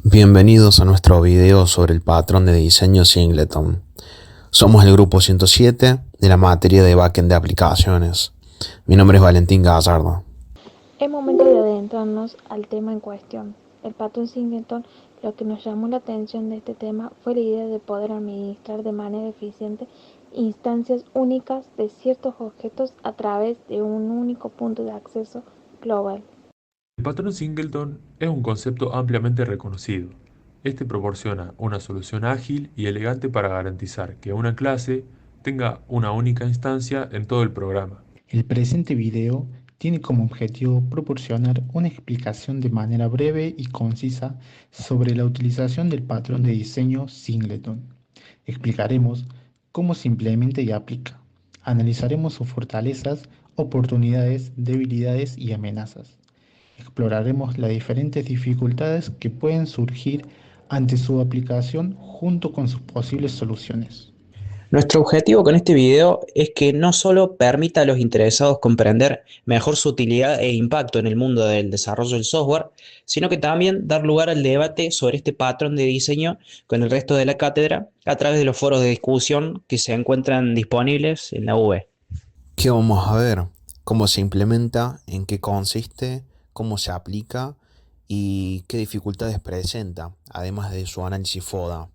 Bienvenidos a nuestro video sobre el patrón de diseño Singleton. Somos el grupo 107 de la materia de backend de aplicaciones. Mi nombre es Valentín Gallardo. Es momento de adentrarnos al tema en cuestión. El patrón Singleton, lo que nos llamó la atención de este tema fue la idea de poder administrar de manera eficiente instancias únicas de ciertos objetos a través de un único punto de acceso global. El patrón Singleton es un concepto ampliamente reconocido. Este proporciona una solución ágil y elegante para garantizar que una clase tenga una única instancia en todo el programa. El presente video tiene como objetivo proporcionar una explicación de manera breve y concisa sobre la utilización del patrón de diseño Singleton. Explicaremos cómo se implementa y aplica. Analizaremos sus fortalezas, oportunidades, debilidades y amenazas. Exploraremos las diferentes dificultades que pueden surgir ante su aplicación junto con sus posibles soluciones. Nuestro objetivo con este video es que no solo permita a los interesados comprender mejor su utilidad e impacto en el mundo del desarrollo del software, sino que también dar lugar al debate sobre este patrón de diseño con el resto de la cátedra a través de los foros de discusión que se encuentran disponibles en la UB. ¿Qué vamos a ver? ¿Cómo se implementa? ¿En qué consiste? ¿Cómo se aplica? ¿Y qué dificultades presenta? Además de su análisis FODA.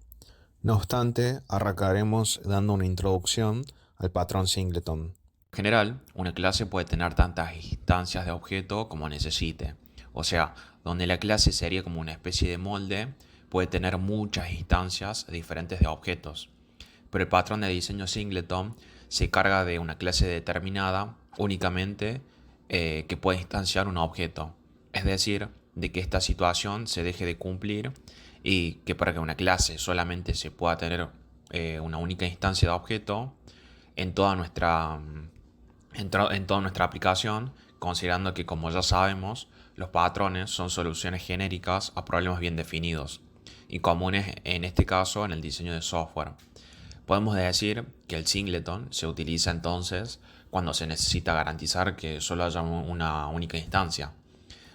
No obstante, arrancaremos dando una introducción al patrón Singleton. En general, una clase puede tener tantas instancias de objeto como necesite. O sea, donde la clase sería como una especie de molde, puede tener muchas instancias diferentes de objetos. Pero el patrón de diseño Singleton se carga de una clase determinada únicamente que puede instanciar un objeto. Es decir, de que esta situación se deje de cumplir y que para que una clase solamente se pueda tener una única instancia de objeto en toda nuestra en toda nuestra aplicación, considerando que, como ya sabemos, los patrones son soluciones genéricas a problemas bien definidos y comunes en este caso en el diseño de software. Podemos decir que el singleton se utiliza entonces cuando se necesita garantizar que solo haya una única instancia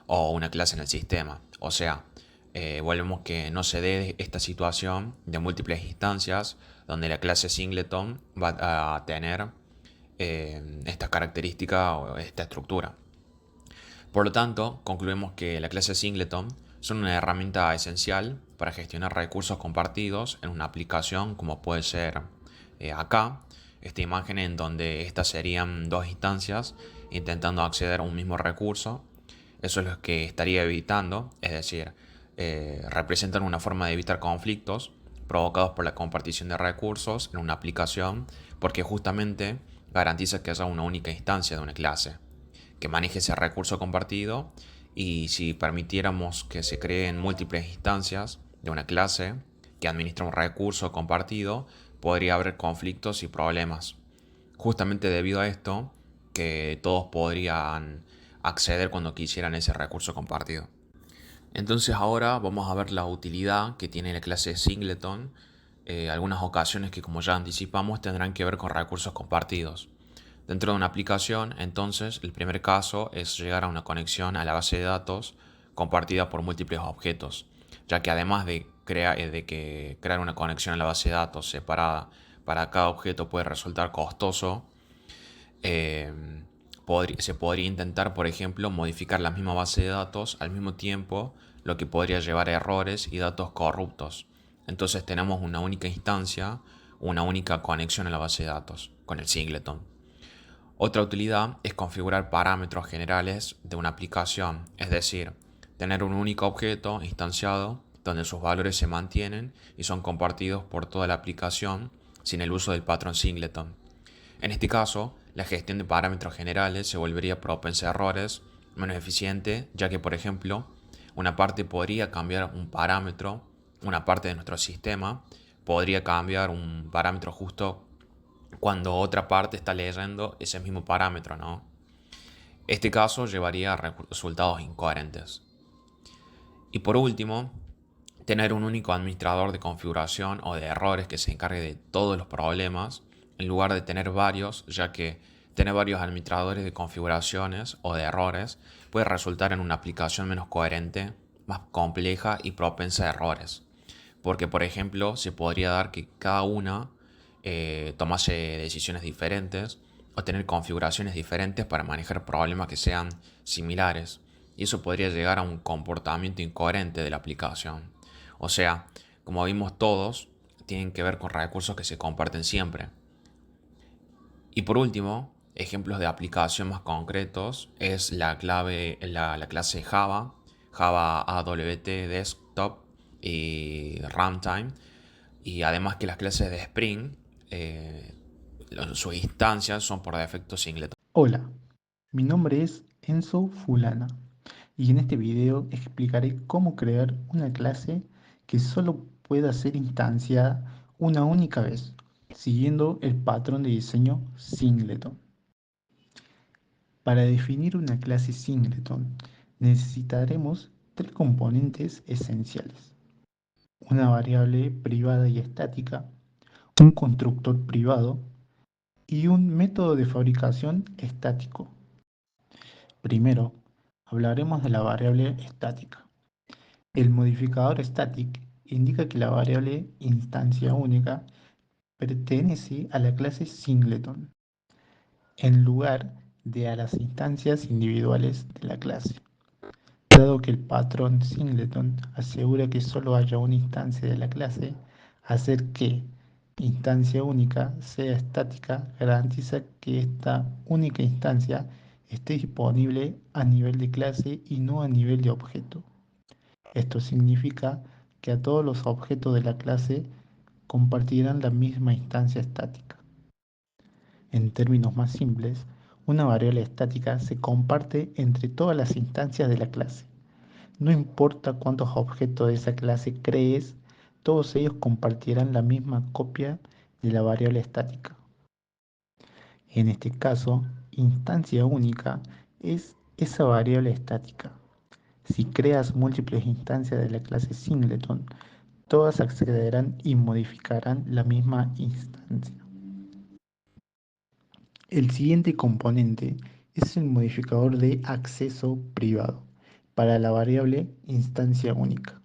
o una clase en el sistema. O sea, volvemos que no se dé esta situación de múltiples instancias donde la clase singleton va a tener esta característica o esta estructura. Por lo tanto, concluimos que la clase singleton son una herramienta esencial para gestionar recursos compartidos en una aplicación como puede ser acá, esta imagen en donde estas serían dos instancias intentando acceder a un mismo recurso. Eso es lo que estaría evitando, es decir, representan una forma de evitar conflictos provocados por la compartición de recursos en una aplicación porque justamente garantiza que haya una única instancia de una clase que maneje ese recurso compartido, y si permitiéramos que se creen múltiples instancias de una clase que administra un recurso compartido, podría haber conflictos y problemas. Justamente debido a esto, que todos podrían acceder cuando quisieran ese recurso compartido. Entonces ahora vamos a ver la utilidad que tiene la clase singleton. Algunas ocasiones que, como ya anticipamos, tendrán que ver con recursos compartidos. Dentro de una aplicación, entonces, el primer caso es llegar a una conexión a la base de datos compartida por múltiples objetos, ya que además de crear una conexión a la base de datos separada para cada objeto puede resultar costoso, se podría intentar, por ejemplo, modificar la misma base de datos al mismo tiempo, lo que podría llevar a errores y datos corruptos. Entonces tenemos una única instancia, una única conexión a la base de datos con el singleton. Otra utilidad es configurar parámetros generales de una aplicación, es decir, tener un único objeto instanciado donde sus valores se mantienen y son compartidos por toda la aplicación sin el uso del patrón singleton. En este caso, la gestión de parámetros generales se volvería propensa a errores, menos eficiente, ya que, por ejemplo, una parte podría cambiar un parámetro, una parte de nuestro sistema podría cambiar un parámetro justo cuando otra parte está leyendo ese mismo parámetro, ¿no? Este caso llevaría a resultados incoherentes. Y por último, tener un único administrador de configuración o de errores que se encargue de todos los problemas, en lugar de tener varios, ya que tener varios administradores de configuraciones o de errores puede resultar en una aplicación menos coherente más compleja y propensa a errores. Porque, por ejemplo, se podría dar que cada una tomase decisiones diferentes o tener configuraciones diferentes para manejar problemas que sean similares. Y eso podría llegar a un comportamiento incoherente de la aplicación. O sea, como vimos todos, tienen que ver con recursos que se comparten siempre. Y por último, ejemplos de aplicación más concretos es la clase Java, Java AWT Desktop y Runtime. Y además que las clases de Spring, sus instancias son por defecto singleton. Hola, mi nombre es Enzo Fulana y en este video explicaré cómo crear una clase que solo pueda ser instanciada una única vez, siguiendo el patrón de diseño singleton. Para definir una clase singleton necesitaremos tres componentes esenciales: una variable privada y estática, un constructor privado y un método de fabricación estático. Primero, hablaremos de la variable estática. El modificador static indica que la variable instancia única pertenece a la clase singleton, en lugar de a las instancias individuales de la clase. Dado que el patrón singleton asegura que solo haya una instancia de la clase, hacer que instancia única sea estática garantiza que esta única instancia esté disponible a nivel de clase y no a nivel de objeto. Esto significa que a todos los objetos de la clase compartirán la misma instancia estática. En términos más simples, una variable estática se comparte entre todas las instancias de la clase. No importa cuántos objetos de esa clase crees, todos ellos compartirán la misma copia de la variable estática. En este caso, instancia única es esa variable estática. Si creas múltiples instancias de la clase singleton, todas accederán y modificarán la misma instancia. El siguiente componente es el modificador de acceso privado para la variable instancia única.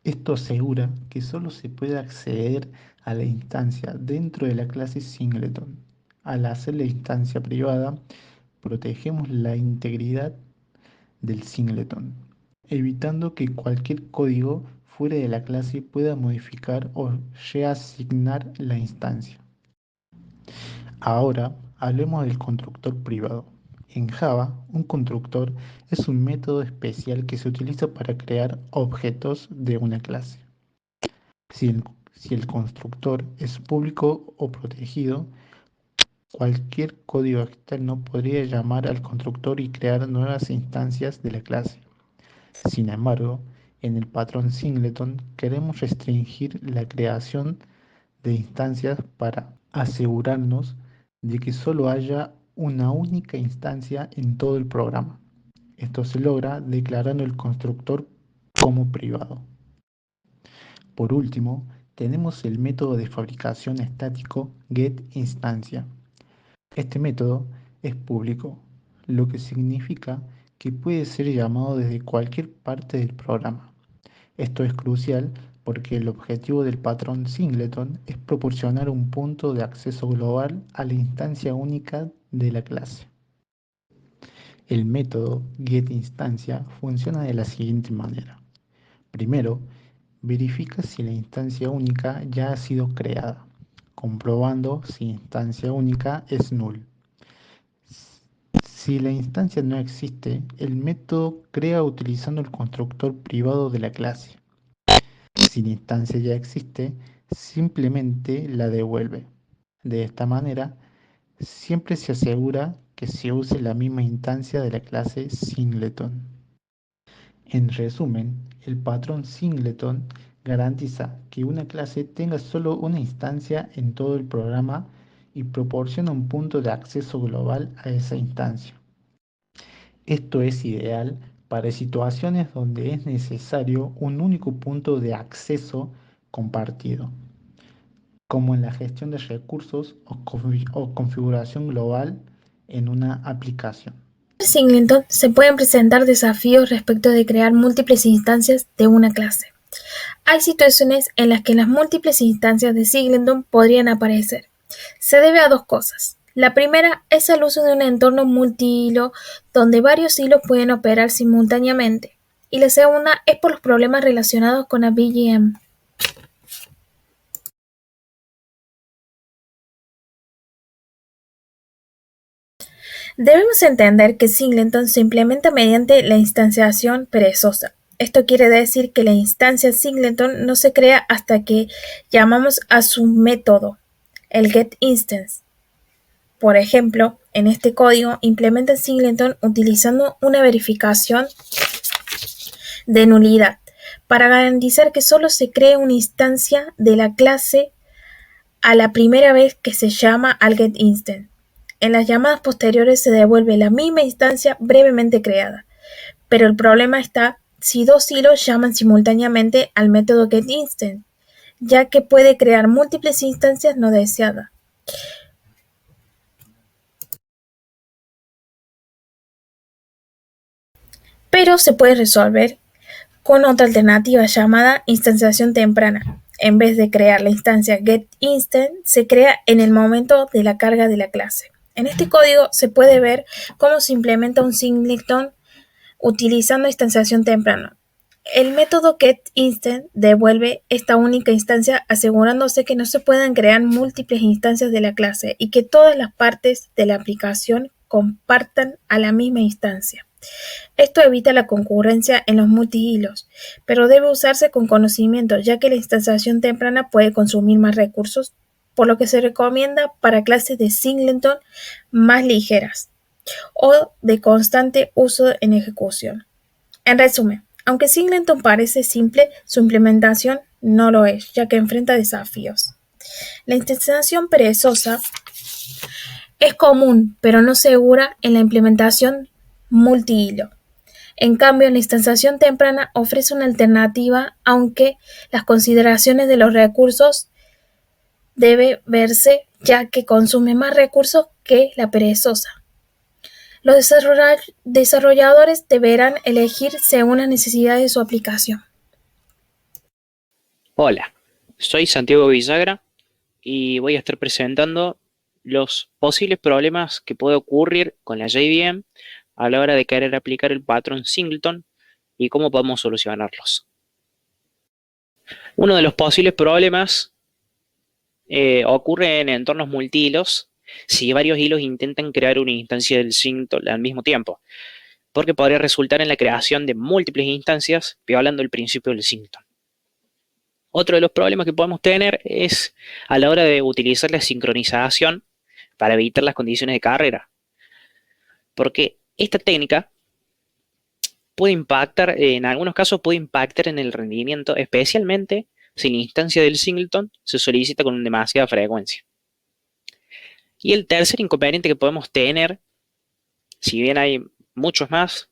Esto asegura que solo se puede acceder a la instancia dentro de la clase singleton. Al hacer la instancia privada, protegemos la integridad del singleton, evitando que cualquier código fuera de la clase pueda modificar o reasignar la instancia. Ahora hablemos del constructor privado. En Java, un constructor es un método especial que se utiliza para crear objetos de una clase. Si el constructor es público o protegido, cualquier código externo podría llamar al constructor y crear nuevas instancias de la clase. Sin embargo, en el patrón singleton queremos restringir la creación de instancias para asegurarnos de que solo haya una única instancia en todo el programa. Esto se logra declarando el constructor como privado. Por último, tenemos el método de fabricación estático getInstancia. Este método es público, lo que significa que puede ser llamado desde cualquier parte del programa. Esto es crucial porque el objetivo del patrón singleton es proporcionar un punto de acceso global a la instancia única de la clase. El método getInstancia funciona de la siguiente manera. Primero, verifica si la instancia única ya ha sido creada, comprobando si instancia única es null. Si la instancia no existe, el método crea utilizando el constructor privado de la clase. Si la instancia ya existe, simplemente la devuelve. De esta manera, siempre se asegura que se use la misma instancia de la clase singleton. En resumen, el patrón singleton garantiza que una clase tenga solo una instancia en todo el programa y proporciona un punto de acceso global a esa instancia. Esto es ideal para situaciones donde es necesario un único punto de acceso compartido, como en la gestión de recursos o configuración global en una aplicación. Singleton se pueden presentar desafíos respecto de crear múltiples instancias de una clase. Hay situaciones en las que las múltiples instancias de Singleton podrían aparecer. Se debe a dos cosas. La primera es el uso de un entorno multihilo donde varios hilos pueden operar simultáneamente. Y la segunda es por los problemas relacionados con la BGM. Debemos entender que Singleton se implementa mediante la instanciación perezosa. Esto quiere decir que la instancia Singleton no se crea hasta que llamamos a su método, el getInstance. Por ejemplo, en este código implementa Singleton utilizando una verificación de nulidad para garantizar que solo se cree una instancia de la clase a la primera vez que se llama al getInstance. En las llamadas posteriores se devuelve la misma instancia brevemente creada, pero el problema está si dos hilos llaman simultáneamente al método getInstance, ya que puede crear múltiples instancias no deseadas. Pero se puede resolver con otra alternativa llamada instanciación temprana. En vez de crear la instancia getInstance, se crea en el momento de la carga de la clase. En este código se puede ver cómo se implementa un singleton utilizando instanciación temprana. El método getInstance devuelve esta única instancia asegurándose que no se puedan crear múltiples instancias de la clase y que todas las partes de la aplicación compartan a la misma instancia. Esto evita la concurrencia en los multihilos, pero debe usarse con conocimiento ya que la instanciación temprana puede consumir más recursos, por lo que se recomienda para clases de singleton más ligeras o de constante uso en ejecución. En resumen, aunque Singleton parece simple, su implementación no lo es, ya que enfrenta desafíos. La instanciación perezosa es común, pero no segura en la implementación multihilo. En cambio, la instanciación temprana ofrece una alternativa, aunque las consideraciones de los recursos debe verse, ya que consume más recursos que la perezosa. Los desarrolladores deberán elegir según las necesidades de su aplicación. Hola, soy Santiago Villagra y voy a estar presentando los posibles problemas que puede ocurrir con la JVM a la hora de querer aplicar el patrón Singleton y cómo podemos solucionarlos. Uno de los posibles problemas ocurre en entornos multihilos si varios hilos intentan crear una instancia del Singleton al mismo tiempo, porque podría resultar en la creación de múltiples instancias violando el principio del Singleton. Otro de los problemas que podemos tener es a la hora de utilizar la sincronización para evitar las condiciones de carrera, porque esta técnica puede impactar, en algunos casos puede impactar en el rendimiento, especialmente si la instancia del singleton se solicita con demasiada frecuencia. Y el tercer inconveniente que podemos tener, si bien hay muchos más,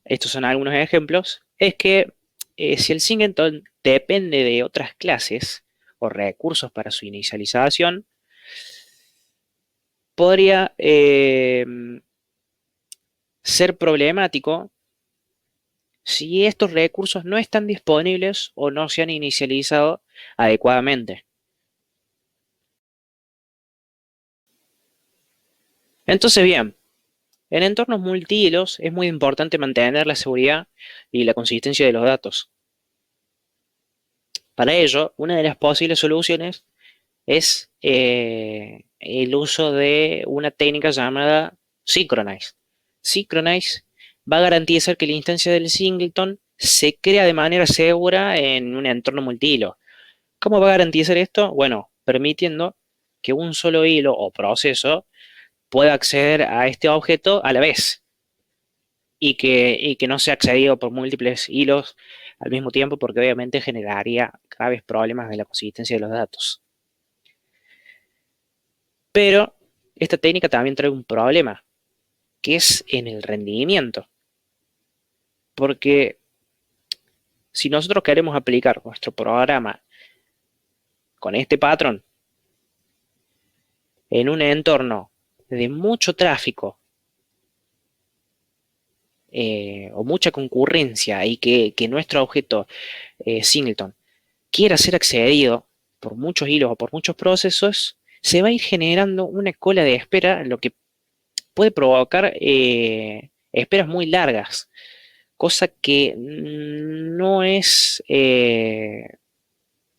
estos son algunos ejemplos, es que si el singleton depende de otras clases o recursos para su inicialización, podría ser problemático si estos recursos no están disponibles o no se han inicializado adecuadamente. Entonces, bien, en entornos multihilos es muy importante mantener la seguridad y la consistencia de los datos. Para ello, una de las posibles soluciones es el uso de una técnica llamada Synchronize. Synchronize va a garantizar que la instancia del singleton se crea de manera segura en un entorno multihilo. ¿Cómo va a garantizar esto? Bueno, permitiendo que un solo hilo o proceso pueda acceder a este objeto a la vez y que no sea accedido por múltiples hilos al mismo tiempo, porque obviamente generaría graves problemas de la consistencia de los datos. Pero esta técnica también trae un problema, que es en el rendimiento. Porque si nosotros queremos aplicar nuestro programa con este patrón en un entorno de mucho tráfico o mucha concurrencia y que nuestro objeto singleton quiera ser accedido por muchos hilos o por muchos procesos, se va a ir generando una cola de espera, lo que puede provocar esperas muy largas, cosa que no es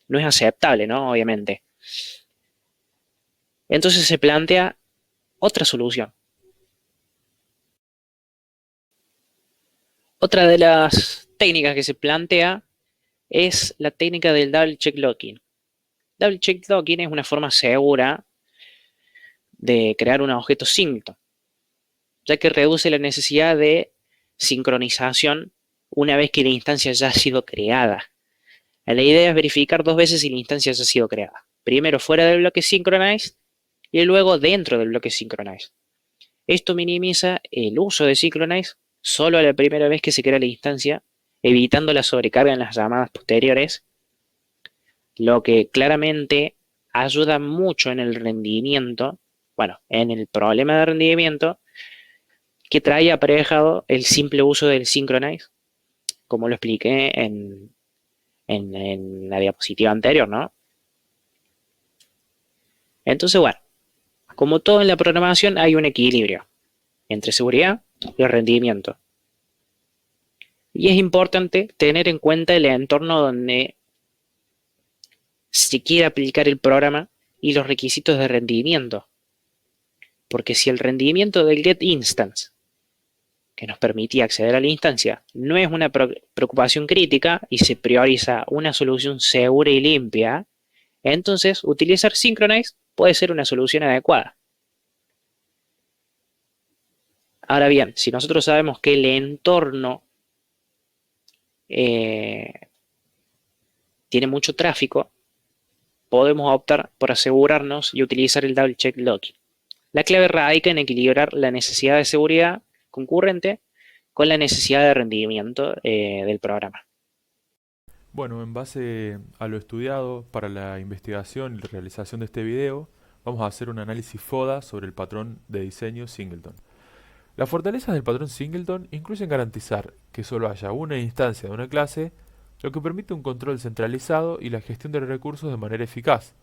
aceptable, ¿no? Obviamente. Entonces se plantea otra solución. Otra de las técnicas que se plantea es la técnica del double check locking. Double check locking es una forma segura de crear un objeto singleton, ya que reduce la necesidad de sincronización una vez que la instancia ya ha sido creada. La idea es verificar 2 veces si la instancia ya ha sido creada. Primero fuera del bloque synchronize y luego dentro del bloque synchronize. Esto minimiza el uso de synchronize solo a la primera vez que se crea la instancia, evitando la sobrecarga en las llamadas posteriores, lo que claramente ayuda mucho en el rendimiento, bueno, en el problema de rendimiento que trae aparejado el simple uso del synchronize, como lo expliqué en la diapositiva anterior, ¿no? Entonces, bueno, como todo en la programación hay un equilibrio entre seguridad y rendimiento. Y es importante tener en cuenta el entorno donde se quiere aplicar el programa y los requisitos de rendimiento. Porque si el rendimiento del getInstance, que nos permitía acceder a la instancia, no es una preocupación crítica y se prioriza una solución segura y limpia, entonces utilizar Synchronize puede ser una solución adecuada. Ahora bien, si nosotros sabemos que el entorno tiene mucho tráfico, podemos optar por asegurarnos y utilizar el double check locking. La clave radica en equilibrar la necesidad de seguridad concurrente con la necesidad de rendimiento del programa. Bueno, en base a lo estudiado para la investigación y realización de este video, vamos a hacer un análisis FODA sobre el patrón de diseño Singleton. Las fortalezas del patrón Singleton incluyen garantizar que solo haya una instancia de una clase, lo que permite un control centralizado y la gestión de recursos de manera eficaz.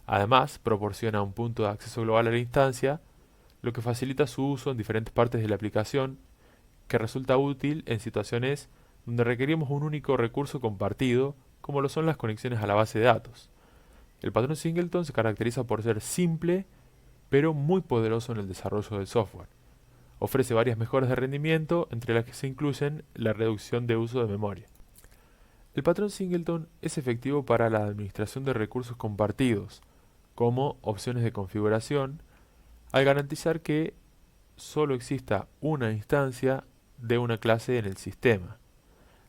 Además, proporciona un punto de acceso global a la instancia, lo que facilita su uso en diferentes partes de la aplicación, que resulta útil en situaciones donde requerimos un único recurso compartido, como lo son las conexiones a la base de datos. El patrón Singleton se caracteriza por ser simple, pero muy poderoso en el desarrollo del software. Ofrece varias mejoras de rendimiento, entre las que se incluyen la reducción de uso de memoria. El patrón Singleton es efectivo para la administración de recursos compartidos, como opciones de configuración, al garantizar que solo exista una instancia de una clase en el sistema.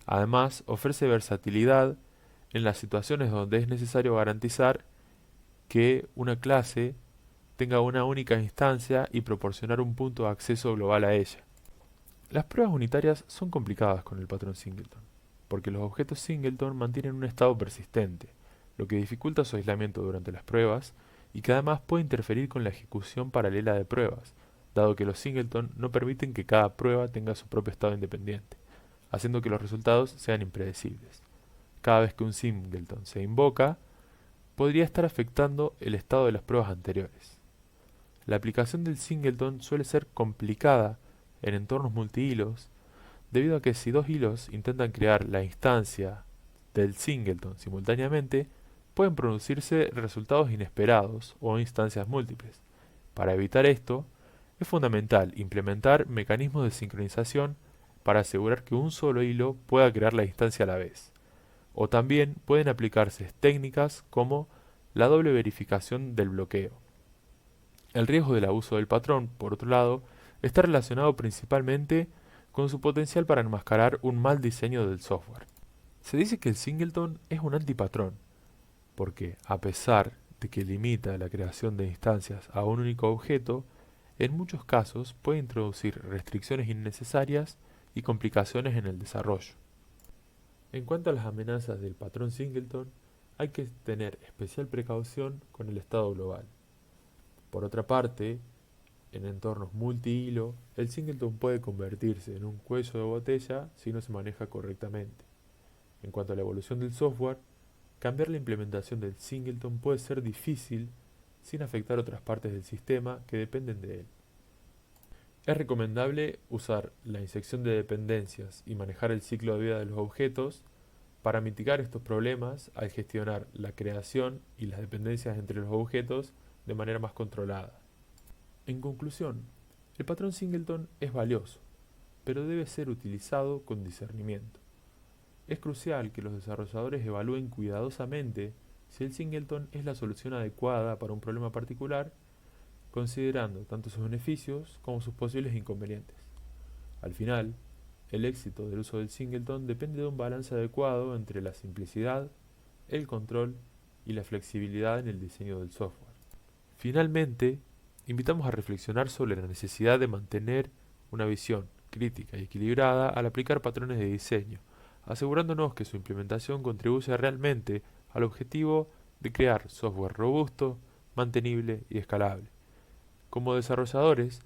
Además, ofrece versatilidad en las situaciones donde es necesario garantizar que una clase tenga una única instancia y proporcionar un punto de acceso global a ella. Las pruebas unitarias son complicadas con el patrón Singleton, porque los objetos Singleton mantienen un estado persistente, lo que dificulta su aislamiento durante las pruebas y que además puede interferir con la ejecución paralela de pruebas, dado que los Singleton no permiten que cada prueba tenga su propio estado independiente, haciendo que los resultados sean impredecibles. Cada vez que un Singleton se invoca, podría estar afectando el estado de las pruebas anteriores. La aplicación del Singleton suele ser complicada en entornos multihilos, debido a que si 2 hilos intentan crear la instancia del Singleton simultáneamente, pueden producirse resultados inesperados o instancias múltiples. Para evitar esto, es fundamental implementar mecanismos de sincronización para asegurar que un solo hilo pueda crear la instancia a la vez. O también pueden aplicarse técnicas como la doble verificación del bloqueo. El riesgo del abuso del patrón, por otro lado, está relacionado principalmente con su potencial para enmascarar un mal diseño del software. Se dice que el Singleton es un antipatrón, porque a pesar de que limita la creación de instancias a un único objeto, en muchos casos puede introducir restricciones innecesarias y complicaciones en el desarrollo. En cuanto a las amenazas del patrón Singleton, hay que tener especial precaución con el estado global. Por otra parte, En entornos multihilo, el singleton puede convertirse en un cuello de botella si no se maneja correctamente. En cuanto a la evolución del software, cambiar la implementación del singleton puede ser difícil sin afectar otras partes del sistema que dependen de él. Es recomendable usar la inyección de dependencias y manejar el ciclo de vida de los objetos para mitigar estos problemas al gestionar la creación y las dependencias entre los objetos de manera más controlada. En conclusión, el patrón singleton es valioso, pero debe ser utilizado con discernimiento. Es crucial que los desarrolladores evalúen cuidadosamente si el singleton es la solución adecuada para un problema particular, considerando tanto sus beneficios como sus posibles inconvenientes. Al final, el éxito del uso del singleton depende de un balance adecuado entre la simplicidad, el control y la flexibilidad en el diseño del software. Finalmente, invitamos a reflexionar sobre la necesidad de mantener una visión crítica y equilibrada al aplicar patrones de diseño, asegurándonos que su implementación contribuye realmente al objetivo de crear software robusto, mantenible y escalable. Como desarrolladores,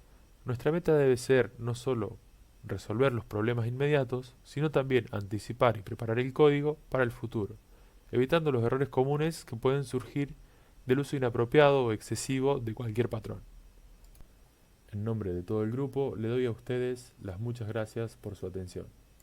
nuestra meta debe ser no solo resolver los problemas inmediatos, sino también anticipar y preparar el código para el futuro, evitando los errores comunes que pueden surgir del uso inapropiado o excesivo de cualquier patrón. En nombre de todo el grupo, le doy a ustedes las muchas gracias por su atención.